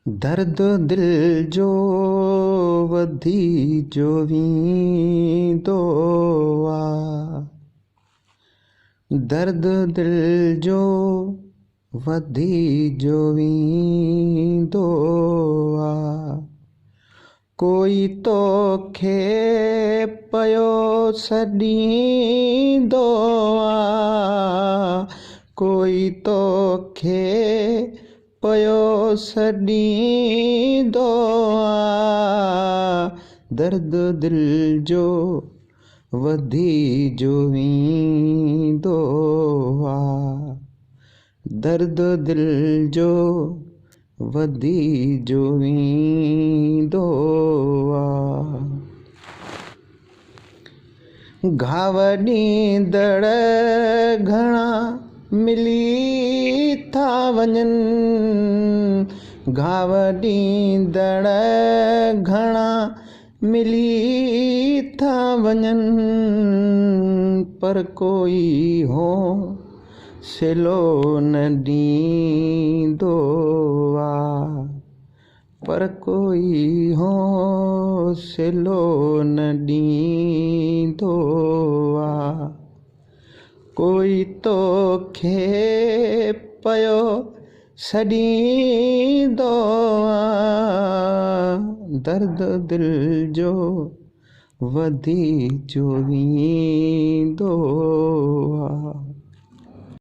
दर्द दिल जो वधी जो वींदो आ। दर्द दिल जो वधी जो वींदो आ। कोई तोखे पयो सॾींदो आ। कोई तोखे पयो सॾींदो आ। दर्द दिल जो वधी जो वींदो आ। दर्द दिल जो वधी जो वींदो आ। घाव ॾींदड़ घणा मिली था वञनि। घाव ॾींदड़ घणा मिली था वञनि, पर कोई हौसलो न ॾींदो आ। पर कोई हौसलो न ॾींदो आ। कोई तोखे पयो सॾींदो आ। दर्द दिल जो वधी जो वींदो आ।